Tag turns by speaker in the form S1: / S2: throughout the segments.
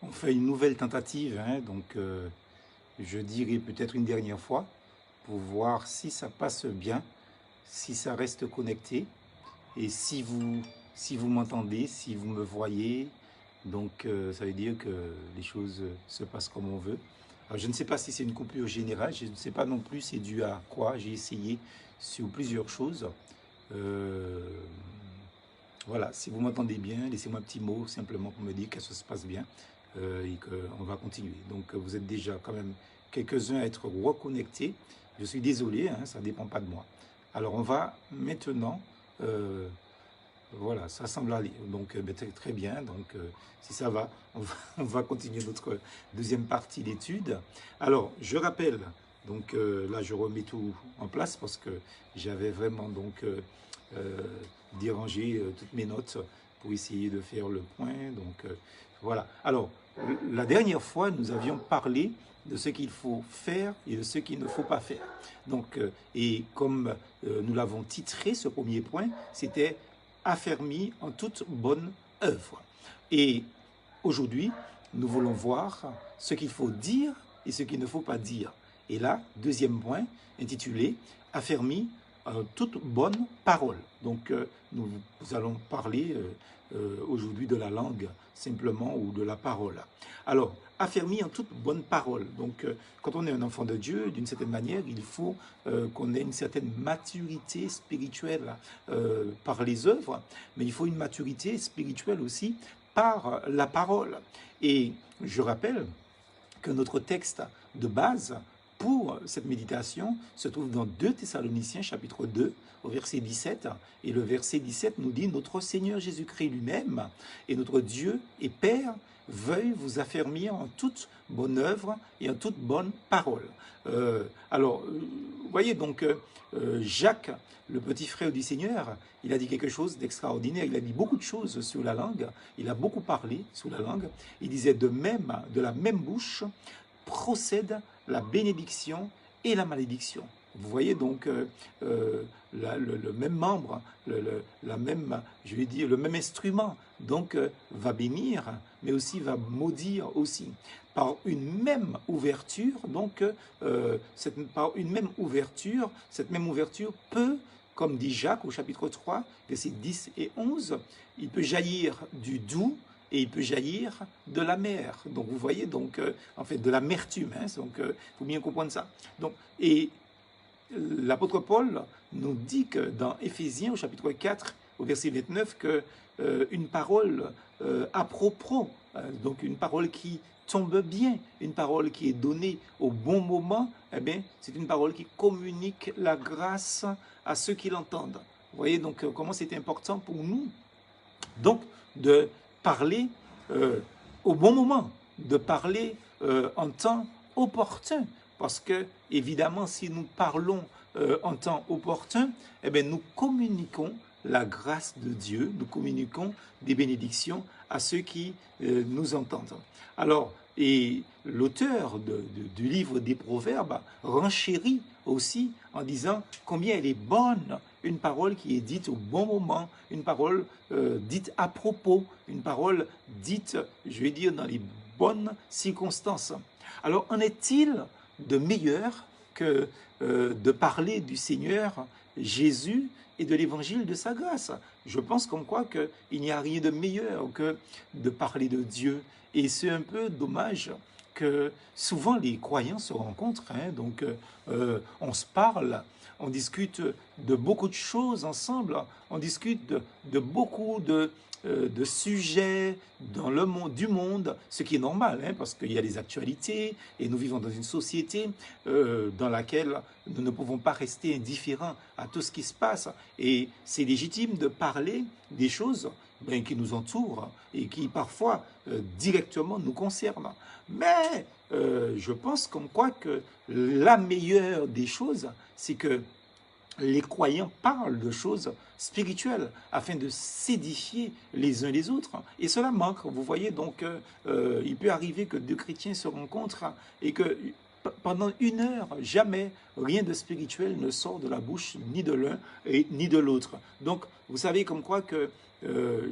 S1: On fait une nouvelle tentative, hein, donc je dirais peut-être une dernière fois, pour voir si ça passe bien, si ça reste connecté, et si vous m'entendez, si vous me voyez, donc ça veut dire que les choses se passent comme on veut. Alors, je ne sais pas si c'est une coupure générale, je ne sais pas non plus c'est dû à quoi, j'ai essayé sur plusieurs choses. Euh, voilà, si vous m'entendez bien, laissez-moi un petit mot simplement pour me dire que ça se passe bien et qu'on va continuer. Donc vous êtes déjà quand même quelques-uns à être reconnectés. Je suis désolé, hein, ça ne dépend pas de moi. Alors on va maintenant, voilà, ça semble aller. Donc ben, très bien, donc si ça va, on va continuer notre deuxième partie d'étude. Alors je rappelle, donc là je remets tout en place parce que j'avais vraiment donc euh, déranger toutes mes notes pour essayer de faire le point. Donc voilà. Alors, la dernière fois, nous avions parlé de ce qu'il faut faire et de ce qu'il ne faut pas faire. Donc, et comme nous l'avons titré, ce premier point, c'était affermi en toute bonne œuvre. Et aujourd'hui, nous voulons voir ce qu'il faut dire et ce qu'il ne faut pas dire. Et là, deuxième point, intitulé affermi toute bonne parole. Donc, nous allons parler aujourd'hui de la langue simplement ou de la parole. Alors, affermi en toute bonne parole. Donc, quand on est un enfant de Dieu, d'une certaine manière, il faut qu'on ait une certaine maturité spirituelle par les œuvres, mais il faut une maturité spirituelle aussi par la parole. Et je rappelle que notre texte de base pour cette méditation se trouve dans 2 Thessaloniciens chapitre 2 au verset 17. Et le verset 17 nous dit « Notre Seigneur Jésus-Christ lui-même et notre Dieu et Père veuille vous affermir en toute bonne œuvre et en toute bonne parole. » Vous voyez donc, Jacques, le petit frère du Seigneur, il a dit quelque chose d'extraordinaire. Il a dit beaucoup de choses sur la langue. Il a beaucoup parlé sur la langue. Il disait de la même bouche procède la bénédiction et la malédiction. Vous voyez donc le même membre, je vais dire, le même instrument, donc va bénir, mais aussi va maudire aussi. Par une même ouverture, donc par une même ouverture, cette même ouverture peut, comme dit Jacques au chapitre 3, versets 10 et 11, il peut jaillir du doux et il peut jaillir de la mer. Donc vous voyez, donc en fait de l'amertume, hein, donc il faut bien comprendre ça. Donc, et l'apôtre Paul nous dit que dans Éphésiens au chapitre 4 au verset 29 que une parole à propos, donc une parole qui tombe bien, une parole qui est donnée au bon moment, eh bien, c'est une parole qui communique la grâce à ceux qui l'entendent. Vous voyez donc comment c'est important pour nous donc de parler au bon moment, de parler en temps opportun. Parce que, évidemment, si nous parlons en temps opportun, eh bien, nous communiquons la grâce de Dieu, nous communiquons des bénédictions à ceux qui nous entendent. Alors, et l'auteur du livre des Proverbes renchérit aussi en disant combien elle est bonne une parole qui est dite au bon moment, une parole dite à propos, une parole dite, je vais dire, dans les bonnes circonstances. Alors, en est-il de meilleur que de parler du Seigneur Jésus et de l'évangile de sa grâce? Je pense comme quoi qu'il n'y a rien de meilleur que de parler de Dieu. Et c'est un peu dommage que souvent les croyants se rencontrent, hein, donc on se parle, on discute de beaucoup de choses ensemble, on discute de beaucoup de sujets dans le monde, du monde, ce qui est normal, hein, parce qu'il y a des actualités et nous vivons dans une société dans laquelle nous ne pouvons pas rester indifférents à tout ce qui se passe. Et c'est légitime de parler des choses qui nous entourent et qui parfois directement nous concernent. Mais je pense comme quoi que la meilleure des choses, c'est que les croyants parlent de choses spirituelles afin de s'édifier les uns les autres. Et cela manque. Vous voyez, donc, il peut arriver que deux chrétiens se rencontrent et que pendant 1 heure, jamais rien de spirituel ne sort de la bouche ni de l'un ni de l'autre. Donc, vous savez comme quoi que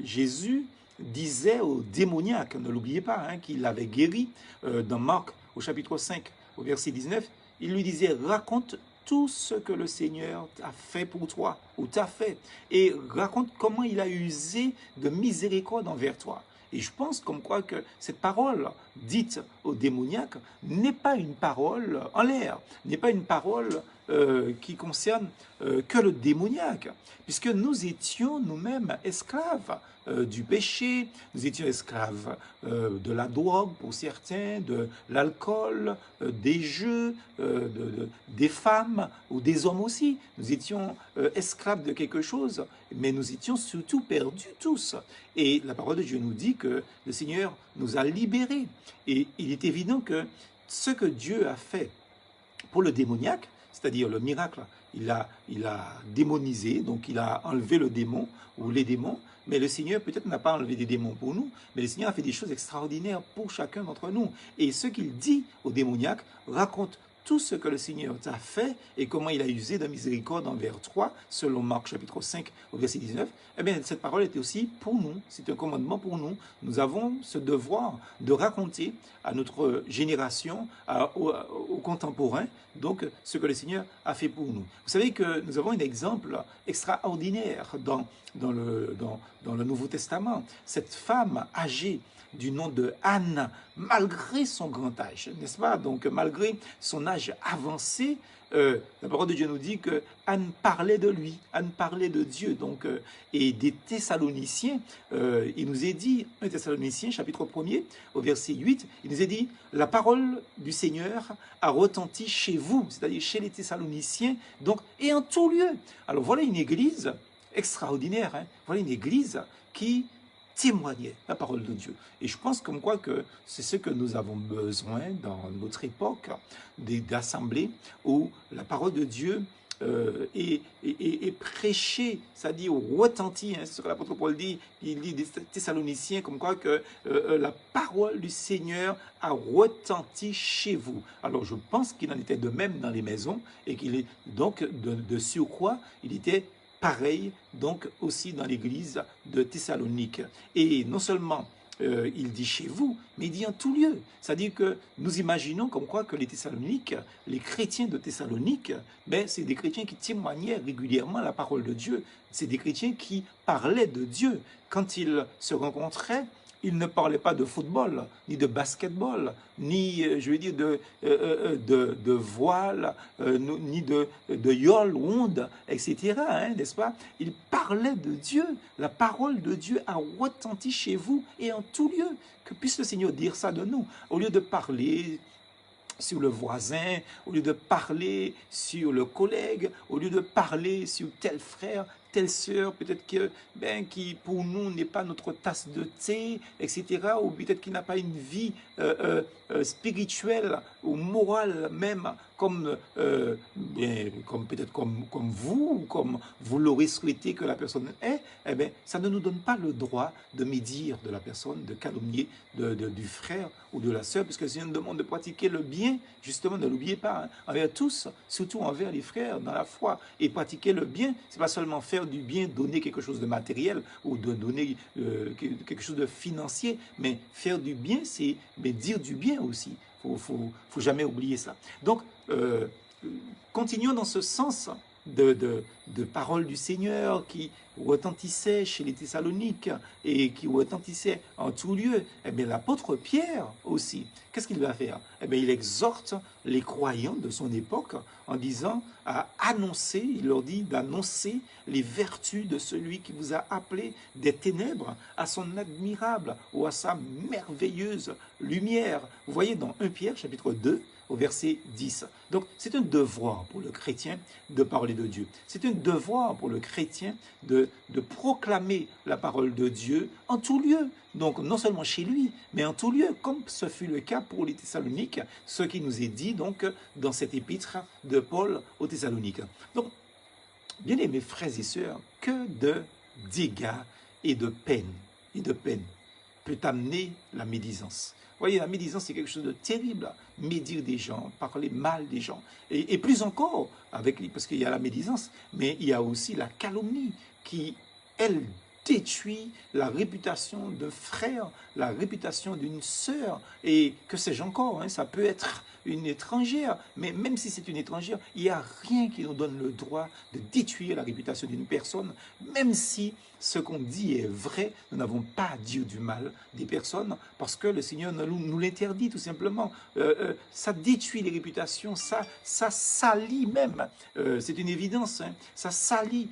S1: Jésus disait au démoniaque, ne l'oubliez pas, hein, qu'il l'avait guéri dans Marc au chapitre 5, au verset 19, il lui disait, raconte tout ce que le Seigneur a fait pour toi, ou t'a fait, et raconte comment il a usé de miséricorde envers toi. Et je pense comme quoi que cette parole dite au démoniaque n'est pas une parole en l'air, n'est pas une parole qui concerne que le démoniaque, puisque nous étions nous-mêmes esclaves du péché, nous étions esclaves de la drogue pour certains, de l'alcool, des jeux, des femmes ou des hommes aussi. Nous étions esclaves de quelque chose, mais nous étions surtout perdus tous. Et la parole de Dieu nous dit que le Seigneur nous a libérés. Et il est évident que ce que Dieu a fait pour le démoniaque, c'est-à-dire le miracle, il a démonisé, donc il a enlevé le démon ou les démons, mais le Seigneur peut-être n'a pas enlevé des démons pour nous, mais le Seigneur a fait des choses extraordinaires pour chacun d'entre nous. Et ce qu'il dit au démoniaque raconte tout ce que le Seigneur t'a fait et comment il a usé de miséricorde envers toi, selon Marc chapitre 5 au verset 19, eh bien cette parole était aussi pour nous, c'est un commandement pour nous. Nous avons ce devoir de raconter à notre génération, aux contemporains, donc ce que le Seigneur a fait pour nous. Vous savez que nous avons un exemple extraordinaire dans le Nouveau Testament. Cette femme âgée du nom de Anne, malgré son grand âge, n'est-ce pas? Donc malgré son âge avancé, la parole de Dieu nous dit que Anne parlait de lui, Anne parlait de Dieu. Donc, et des Thessaloniciens, il nous est dit, 1 Thessaloniciens chapitre 1er, au verset 8, il nous est dit, la parole du Seigneur a retenti chez vous, c'est-à-dire chez les Thessaloniciens, donc, et en tout lieu. Alors voilà une église extraordinaire, hein? Voilà une église qui témoignait la parole de Dieu. Et je pense comme quoi que c'est ce que nous avons besoin dans notre époque d'assemblées où la parole de Dieu est prêchée, c'est-à-dire retentie, hein, c'est ce que l'apôtre Paul dit, il dit des Thessaloniciens comme quoi que la parole du Seigneur a retenti chez vous. Alors je pense qu'il en était de même dans les maisons et qu'il est donc de surcroît, il était pareil donc aussi dans l'église de Thessalonique. Et non seulement il dit chez vous, mais il dit en tout lieu. C'est-à-dire que nous imaginons comme quoi que les Thessaloniques, les chrétiens de Thessalonique, ben, c'est des chrétiens qui témoignaient régulièrement la parole de Dieu. C'est des chrétiens qui parlaient de Dieu. Quand ils se rencontraient, il ne parlait pas de football, ni de basketball, ni, je veux dire, de voile, ni de yole, onde, etc., hein, n'est-ce pas? Il parlait de Dieu. La parole de Dieu a retenti chez vous et en tout lieu. Que puisse le Seigneur dire ça de nous, au lieu de parler sur le voisin, au lieu de parler sur le collègue, au lieu de parler sur tel frère, telle sœur, peut-être que qui pour nous n'est pas notre tasse de thé, etc., ou peut-être qu'il n'a pas une vie spirituelle ou morale même comme peut-être comme vous, ou comme vous l'aurez souhaité que la personne est, eh bien, ça ne nous donne pas le droit de médire de la personne, de calomnier du frère ou de la sœur, puisque le Seigneur nous demande de pratiquer le bien, justement, ne l'oubliez pas, hein, envers tous, surtout envers les frères dans la foi. Et pratiquer le bien, c'est pas seulement faire du bien, donner quelque chose de matériel ou de donner quelque chose de financier, mais faire du bien, c'est dire du bien aussi. Faut jamais oublier ça. Donc, continuons dans ce sens de parole du Seigneur qui retentissait chez les Thessaloniques et qui retentissait en tout lieu. Eh bien, l'apôtre Pierre aussi, qu'est-ce qu'il va faire? Eh bien, il exhorte les croyants de son époque en disant à annoncer, il leur dit d'annoncer les vertus de celui qui vous a appelé des ténèbres à son admirable ou à sa merveilleuse lumière. Vous voyez dans 1 Pierre chapitre 2, au verset 10. Donc, c'est un devoir pour le chrétien de parler de Dieu. C'est un devoir pour le chrétien de proclamer la parole de Dieu en tout lieu. Donc, non seulement chez lui, mais en tout lieu, comme ce fut le cas pour les Thessaloniques, ce qui nous est dit donc dans cette épître de Paul aux Thessaloniques. Donc, bien aimés frères et sœurs, que de dégâts et de peine peut amener la médisance. Vous voyez, la médisance, c'est quelque chose de terrible. Médire des gens, parler mal des gens. Et plus encore, parce qu'il y a la médisance, mais il y a aussi la calomnie qui, elle, détruit la réputation d'un frère, la réputation d'une sœur, et que sais-je encore, hein, ça peut être une étrangère, mais même si c'est une étrangère, il n'y a rien qui nous donne le droit de détruire la réputation d'une personne, même si ce qu'on dit est vrai, nous n'avons pas à dire du mal des personnes, parce que le Seigneur nous l'interdit tout simplement. Ça détruit les réputations, ça salit même, c'est une évidence, hein, ça salit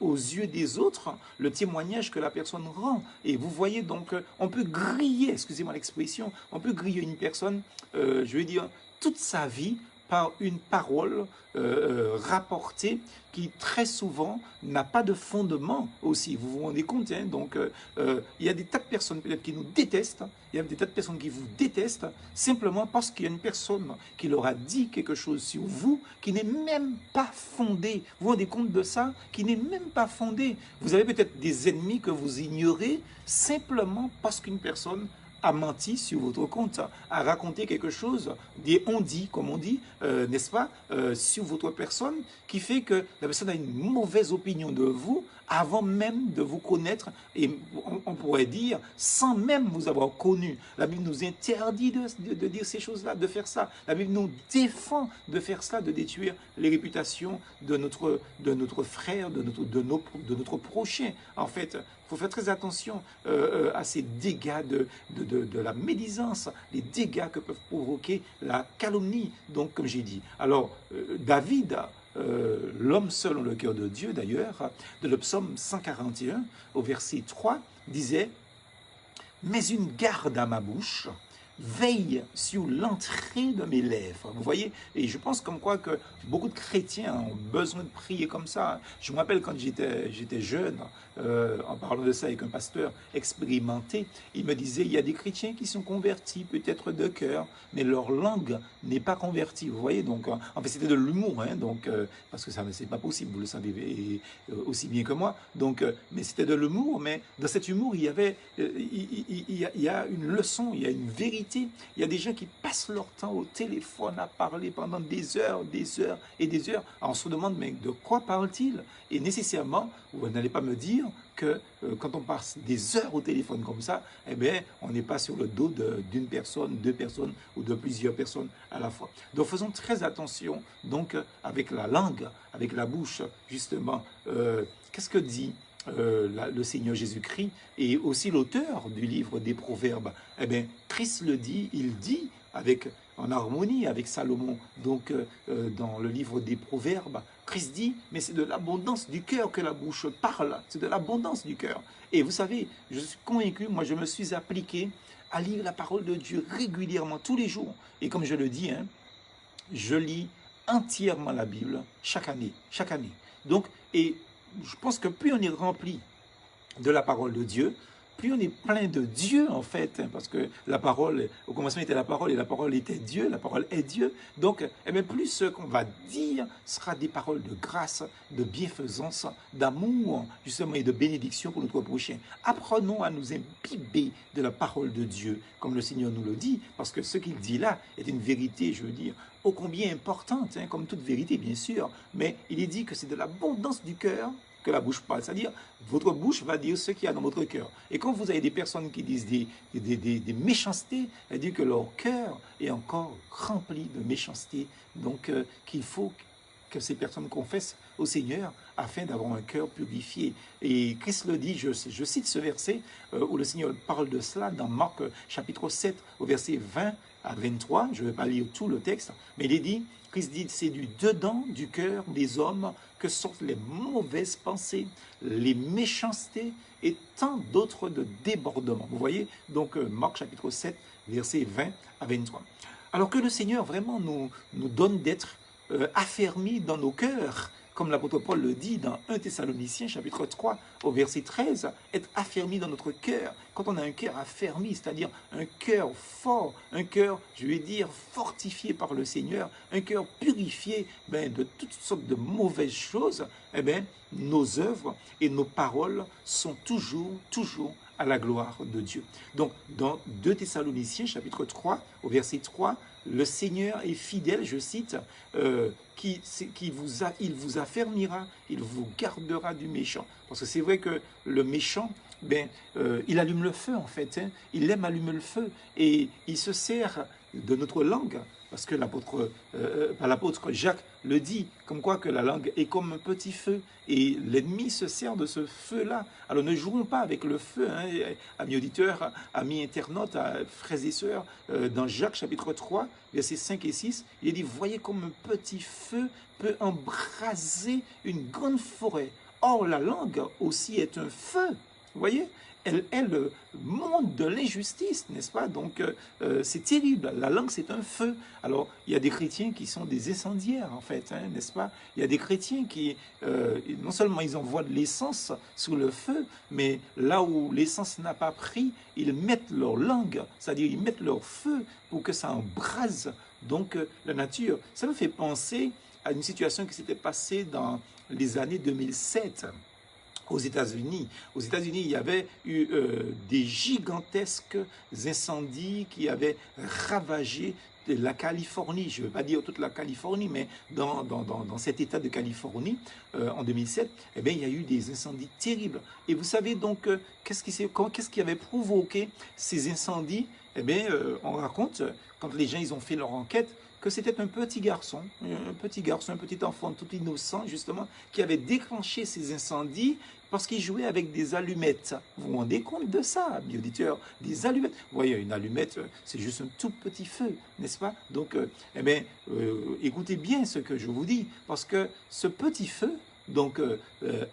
S1: aux yeux des autres le témoignage que la personne rend. Et vous voyez donc, on peut griller, excusez-moi l'expression, on peut griller une personne, je veux dire, toute sa vie par une parole rapportée qui très souvent n'a pas de fondement aussi. Vous vous rendez compte, hein? Donc il y a des tas de personnes peut-être qui nous détestent, il y a des tas de personnes qui vous détestent simplement parce qu'il y a une personne qui leur a dit quelque chose sur vous qui n'est même pas fondé. Vous vous rendez compte de ça? Qui n'est même pas fondé. Vous avez peut-être des ennemis que vous ignorez simplement parce qu'une personne a menti sur votre compte, a raconté quelque chose, des on-dit, comme on dit, n'est-ce pas, sur votre personne, qui fait que la personne a une mauvaise opinion de vous avant même de vous connaître, et on pourrait dire, sans même vous avoir connu. La Bible nous interdit de dire ces choses-là, de faire ça. La Bible nous défend de faire ça, de détruire les réputations de notre frère, de notre prochain. En fait, il faut faire très attention à ces dégâts de la médisance, les dégâts que peuvent provoquer la calomnie, donc comme j'ai dit. Alors, David, l'homme selon le cœur de Dieu d'ailleurs, de le psaume 141 au verset 3, disait « Mais une garde à ma bouche, veille sur l'entrée de mes lèvres. » Vous voyez, et je pense comme quoi que beaucoup de chrétiens ont besoin de prier comme ça. Je me rappelle quand j'étais jeune, en parlant de ça avec un pasteur expérimenté, il me disait, il y a des chrétiens qui sont convertis peut-être de cœur, mais leur langue n'est pas convertie. Vous voyez, donc en fait c'était de l'humour, hein, donc, parce que ça c'est pas possible, vous le savez aussi bien que moi. Donc, mais c'était de l'humour, mais dans cet humour il y avait, il y a une leçon, il y a une vérité. Il y a des gens qui passent leur temps au téléphone à parler pendant des heures et des heures. Alors on se demande, mais de quoi parle-t-il? Et nécessairement, vous n'allez pas me dire que quand on passe des heures au téléphone comme ça, eh bien, on n'est pas sur le dos d'une personne, deux personnes ou de plusieurs personnes à la fois. Donc faisons très attention donc avec la langue, avec la bouche, justement. Qu'est-ce que dit le Seigneur Jésus-Christ et aussi l'auteur du livre des Proverbes? Eh bien, Christ le dit, il dit en harmonie avec Salomon, donc dans le livre des Proverbes, Christ dit, mais c'est de l'abondance du cœur que la bouche parle, c'est de l'abondance du cœur. Et vous savez, je suis convaincu, moi je me suis appliqué à lire la parole de Dieu régulièrement, tous les jours. Et comme je le dis, hein, je lis entièrement la Bible chaque année, chaque année. Donc, et je pense que plus on est rempli de la parole de Dieu, plus on est plein de Dieu en fait, hein, parce que la parole, au commencement était la parole et la parole était Dieu, la parole est Dieu. Donc, eh bien, plus ce qu'on va dire sera des paroles de grâce, de bienfaisance, d'amour, justement, et de bénédiction pour notre prochain. Apprenons à nous imbiber de la parole de Dieu, comme le Seigneur nous le dit, parce que ce qu'il dit là est une vérité, je veux dire, ô combien importante, hein, comme toute vérité, bien sûr, mais il est dit que c'est de l'abondance du cœur que la bouche parle, c'est-à-dire votre bouche va dire ce qu'il y a dans votre cœur. Et quand vous avez des personnes qui disent des méchancetés, elles disent que leur cœur est encore rempli de méchanceté, donc qu'il faut que ces personnes confessent au Seigneur afin d'avoir un cœur purifié. Et Christ le dit, je cite ce verset où le Seigneur parle de cela dans Marc chapitre 7 au verset 20 à 23, je ne vais pas lire tout le texte, mais il est dit, Christ dit, c'est du dedans du cœur des hommes que sortent les mauvaises pensées, les méchancetés et tant d'autres de débordements. Vous voyez, donc Marc chapitre 7, versets 20 à 23. Alors que le Seigneur vraiment nous donne d'être affermis dans nos cœurs, comme l'apôtre Paul le dit dans 1 Thessaloniciens chapitre 3 au verset 13, être affermi dans notre cœur. Quand on a un cœur affermi, c'est-à-dire un cœur fort, un cœur, je vais dire, fortifié par le Seigneur, un cœur purifié de toutes sortes de mauvaises choses, eh bien, nos œuvres et nos paroles sont toujours à la gloire de Dieu. Donc, dans 2 Thessaloniciens, chapitre 3, au verset 3, le Seigneur est fidèle, je cite, il vous affermira, il vous gardera du méchant. Parce que c'est vrai que le méchant, il allume le feu en fait, hein. Il aime allumer le feu et il se sert de notre langue. Parce que l'apôtre Jacques le dit, comme quoi que la langue est comme un petit feu. Et l'ennemi se sert de ce feu-là. Alors ne jouons pas avec le feu, hein, amis auditeurs, amis internautes, frères et sœurs. Dans Jacques chapitre 3, versets 5 et 6, il est dit, voyez comme un petit feu peut embraser une grande forêt. Or, la langue aussi est un feu. Vous voyez, elle monte de l'injustice, n'est-ce pas? Donc, c'est terrible. La langue, c'est un feu. Alors, il y a des chrétiens qui sont des incendiaires, en fait, hein, n'est-ce pas? Il y a des chrétiens qui, non seulement ils envoient de l'essence sous le feu, mais là où l'essence n'a pas pris, ils mettent leur langue, c'est-à-dire ils mettent leur feu pour que ça embrase donc la nature. Ça me fait penser à une situation qui s'était passée dans les années 2007. Aux États-Unis. Aux États-Unis, il y avait eu des gigantesques incendies qui avaient ravagé la Californie. Je ne veux pas dire toute la Californie, mais dans cet état de Californie, en 2007, eh bien, il y a eu des incendies terribles. Et vous savez donc, qu'est-ce qui avait provoqué ces incendies? Eh bien, on raconte, quand les gens ils ont fait leur enquête, que c'était un petit enfant tout innocent, justement, qui avait déclenché ces incendies parce qu'il jouait avec des allumettes. Vous vous rendez compte de ça, amis auditeurs? Des allumettes. Vous voyez, une allumette, c'est juste un tout petit feu, n'est-ce pas? Donc, écoutez bien ce que je vous dis, parce que ce petit feu, donc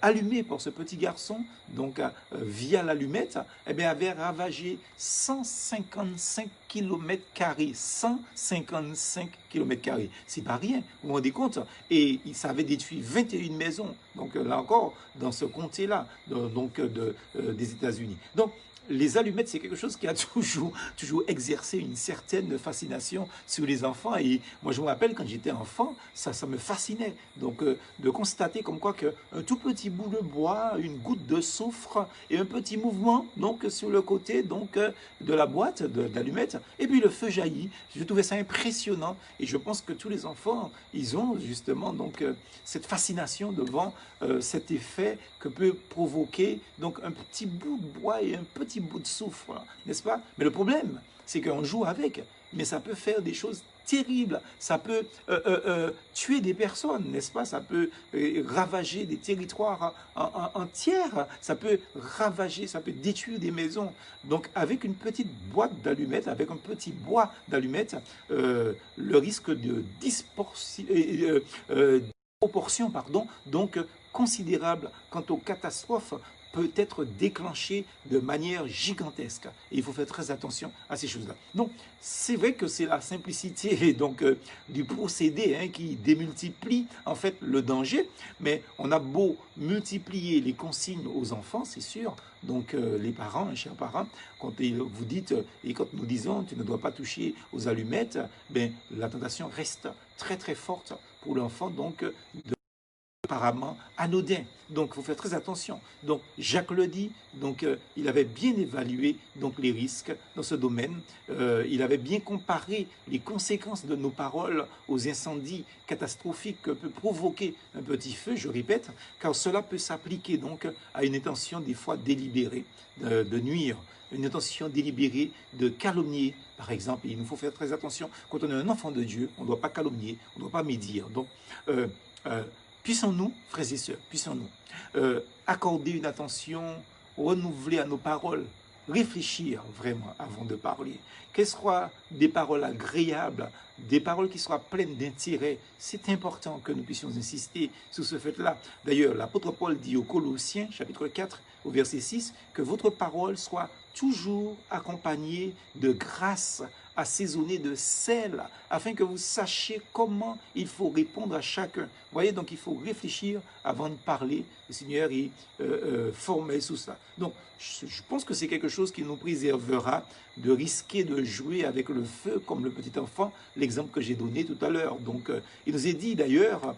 S1: allumé par ce petit garçon, donc via l'allumette, avait ravagé 155 km². 155 km². C'est pas rien, vous vous rendez compte? Et ça avait détruit 21 maisons. Donc là encore, dans ce comté-là, des États-Unis. Donc, les allumettes, c'est quelque chose qui a toujours exercé une certaine fascination sur les enfants. Et moi, je me rappelle, quand j'étais enfant, ça me fascinait. Donc, de constater comme quoi qu'un tout petit bout de bois, une goutte de soufre et un petit mouvement, donc, sur le côté donc, de la boîte d'allumettes, et puis le feu jaillit. Je trouvais ça impressionnant. Et je pense que tous les enfants, ils ont justement donc, cette fascination devant cet effet que peut provoquer donc, un petit bout de bois et un petit bout de soufre, n'est-ce pas? Mais le problème, c'est qu'on joue avec, mais ça peut faire des choses terribles, ça peut tuer des personnes, n'est-ce pas? Ça peut ravager des territoires entiers, ça peut ravager, ça peut détruire des maisons. Donc avec une petite boîte d'allumettes, avec un petit bois d'allumettes, le risque de proportion, pardon, donc considérable quant aux catastrophes peut être déclenché de manière gigantesque. Et il faut faire très attention à ces choses-là. Donc, c'est vrai que c'est la simplicité donc, du procédé hein, qui démultiplie en fait le danger, mais on a beau multiplier les consignes aux enfants, c'est sûr. Donc, les parents, chers parents, quand vous dites et quand nous disons tu ne dois pas toucher aux allumettes, ben, la tentation reste très très forte pour l'enfant, donc apparemment anodin. Donc, il faut faire très attention. Donc, Jacques le dit, donc, il avait bien évalué donc, les risques dans ce domaine. Il avait bien comparé les conséquences de nos paroles aux incendies catastrophiques que peut provoquer un petit feu, je répète, car cela peut s'appliquer donc à une intention des fois délibérée de nuire, une intention délibérée de calomnier, par exemple. Et il nous faut faire très attention. Quand on est un enfant de Dieu, on ne doit pas calomnier, on ne doit pas médire. Donc, puissons-nous, frères et sœurs, puissons-nous accorder une attention renouvelée à nos paroles, réfléchir vraiment avant de parler. Qu'elles soient des paroles agréables, des paroles qui soient pleines d'intérêt. C'est important que nous puissions insister sur ce fait-là. D'ailleurs, l'apôtre Paul dit aux Colossiens, chapitre 4, au verset 6, que votre parole soit toujours accompagnée de grâce, assaisonnée de sel, afin que vous sachiez comment il faut répondre à chacun. Vous voyez, donc il faut réfléchir avant de parler. Le Seigneur est formé sous ça. Donc, je pense que c'est quelque chose qui nous préservera de risquer de jouer avec le feu comme le petit enfant, l'exemple que j'ai donné tout à l'heure. Donc, il nous est dit d'ailleurs,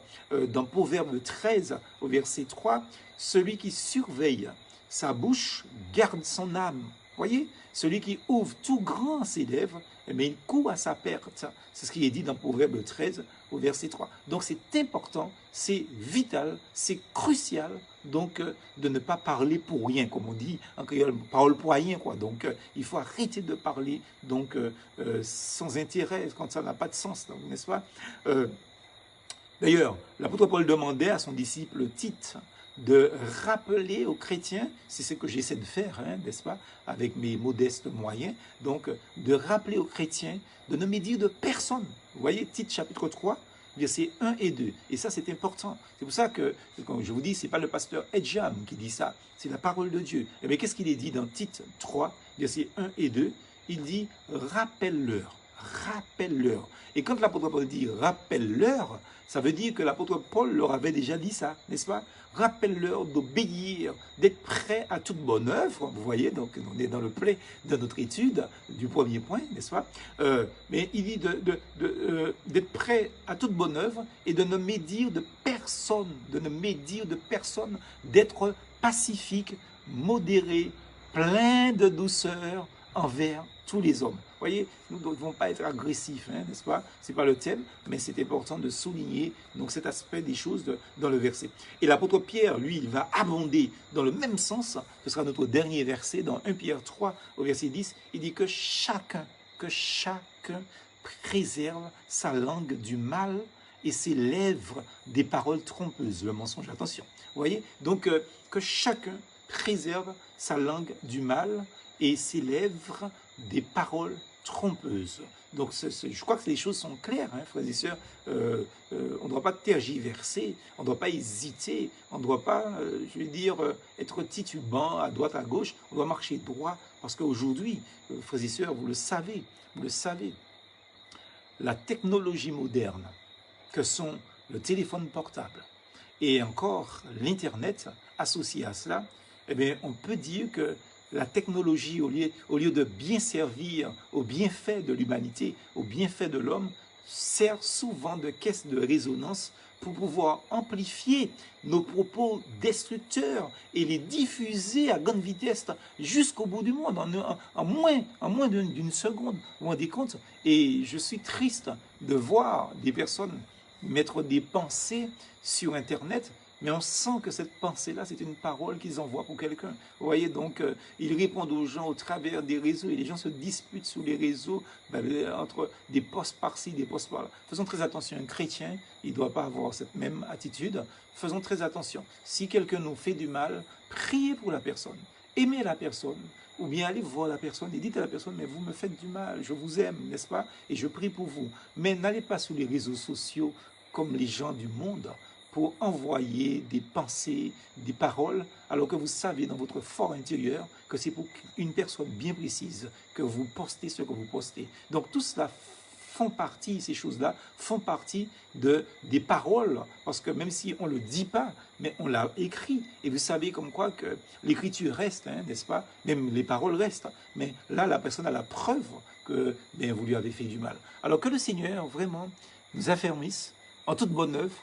S1: dans Proverbe 13, au verset 3, celui qui surveille sa bouche garde son âme. Voyez, celui qui ouvre tout grand ses lèvres, mais il court à sa perte. C'est ce qui est dit dans Proverbe 13 au verset 3. Donc c'est important, c'est vital, c'est crucial donc de ne pas parler pour rien, comme on dit en créole, parole pour rien, quoi. Donc il faut arrêter de parler donc sans intérêt quand ça n'a pas de sens, n'est-ce pas? D'ailleurs, l'apôtre Paul demandait à son disciple Tite de rappeler aux chrétiens, c'est ce que j'essaie de faire, hein, n'est-ce pas, avec mes modestes moyens, donc de rappeler aux chrétiens de ne médire de personne. Vous voyez, Tite chapitre 3, versets 1 et 2. Et ça, c'est important. C'est pour ça que, comme je vous dis, ce n'est pas le pasteur Edjam qui dit ça, c'est la parole de Dieu. Et bien, qu'est-ce qu'il est dit dans Tite 3, versets 1 et 2? Il dit « rappelle-leur ». Rappelle-leur. Et quand l'apôtre Paul dit rappelle-leur, ça veut dire que l'apôtre Paul leur avait déjà dit ça, n'est-ce pas? Rappelle-leur d'obéir, d'être prêt à toute bonne œuvre. Vous voyez, donc on est dans le play de notre étude du premier point, n'est-ce pas? Mais il dit d'être prêt à toute bonne œuvre et de ne médire de personne, d'être pacifique, modéré, plein de douceur envers tous les hommes. Vous voyez, nous ne devons pas être agressifs, hein, n'est-ce pas? Ce n'est pas le thème, mais c'est important de souligner donc, cet aspect des choses dans le verset. Et l'apôtre Pierre, lui, il va abonder dans le même sens. Ce sera notre dernier verset, dans 1 Pierre 3, au verset 10. Il dit que chacun préserve sa langue du mal et ses lèvres des paroles trompeuses, le mensonge. Attention, vous voyez? Donc, que chacun préserve sa langue du mal et ses lèvres des paroles trompeuses. Donc je crois que les choses sont claires, hein, frères et sœurs. On ne doit pas tergiverser, on ne doit pas hésiter, on ne doit pas, je veux dire, être titubant à droite, à gauche. On doit marcher droit parce qu'aujourd'hui, frères et sœurs, vous le savez, la technologie moderne que sont le téléphone portable et encore l'Internet associé à cela, eh bien, on peut dire que la technologie, au lieu de bien servir au bienfait de l'humanité, au bienfait de l'homme, sert souvent de caisse de résonance pour pouvoir amplifier nos propos destructeurs et les diffuser à grande vitesse jusqu'au bout du monde, en moins d'une seconde. Vous vous rendez compte? Et je suis triste de voir des personnes mettre des pensées sur Internet, mais on sent que cette pensée-là, c'est une parole qu'ils envoient pour quelqu'un. Vous voyez, donc, ils répondent aux gens au travers des réseaux, et les gens se disputent sur les réseaux, entre des posts par-ci, des posts par-là. Faisons très attention, un chrétien, il ne doit pas avoir cette même attitude. Faisons très attention. Si quelqu'un nous fait du mal, priez pour la personne, aimez la personne, ou bien allez voir la personne et dites à la personne, mais vous me faites du mal, je vous aime, n'est-ce pas? Et je prie pour vous. Mais n'allez pas sur les réseaux sociaux comme les gens du monde, pour envoyer des pensées, des paroles, alors que vous savez dans votre fort intérieur que c'est pour une personne bien précise que vous postez ce que vous postez. Donc tout cela font partie, ces choses-là, font partie des paroles, parce que même si on ne le dit pas, mais on l'a écrit. Et vous savez comme quoi que l'écriture reste, hein, n'est-ce pas? Même les paroles restent. Mais là, la personne a la preuve que vous lui avez fait du mal. Alors que le Seigneur, vraiment, nous affermisse en toute bonne œuvre,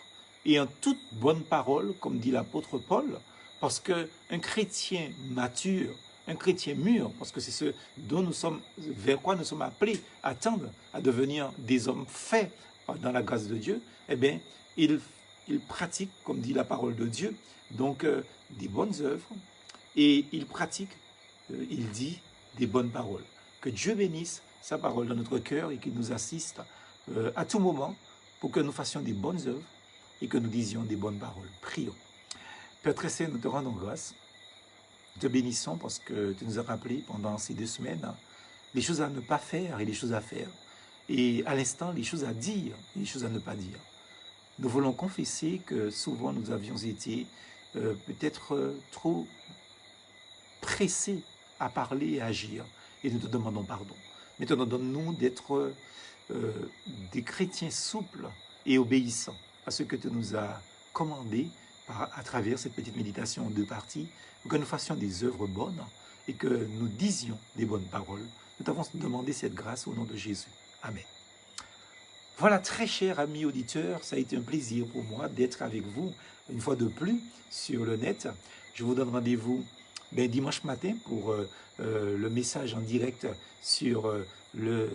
S1: et en toute bonne parole, comme dit l'apôtre Paul, parce qu'un chrétien mature, un chrétien mûr, parce que c'est ce dont nous sommes, vers quoi nous sommes appelés à tendre, à devenir des hommes faits dans la grâce de Dieu, eh bien, il pratique, comme dit la parole de Dieu, donc des bonnes œuvres, et il pratique, il dit des bonnes paroles. Que Dieu bénisse sa parole dans notre cœur et qu'il nous assiste à tout moment pour que nous fassions des bonnes œuvres et que nous disions des bonnes paroles. Prions. Père très saint, nous te rendons grâce. Nous te bénissons parce que tu nous as rappelé pendant ces 2 semaines les choses à ne pas faire et les choses à faire. Et à l'instant, les choses à dire et les choses à ne pas dire. Nous voulons confesser que souvent nous avions été peut-être trop pressés à parler et à agir. Et nous te demandons pardon. Maintenant, donne-nous d'être des chrétiens souples et obéissants à ce que tu nous as commandé à travers cette petite méditation en 2 parties, pour que nous fassions des œuvres bonnes et que nous disions des bonnes paroles. Nous t'avons demandé cette grâce au nom de Jésus. Amen. Voilà, très chers amis auditeurs, ça a été un plaisir pour moi d'être avec vous une fois de plus sur le net. Je vous donne rendez-vous ben, dimanche matin pour le message en direct sur le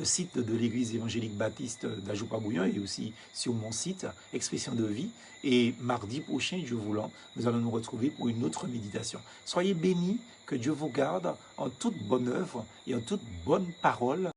S1: site de l'église évangélique baptiste d'Ajoupa-Bouillon et aussi sur mon site Expression de vie. Et mardi prochain, Dieu voulant, nous allons nous retrouver pour une autre méditation. Soyez bénis, que Dieu vous garde en toute bonne œuvre et en toute bonne parole.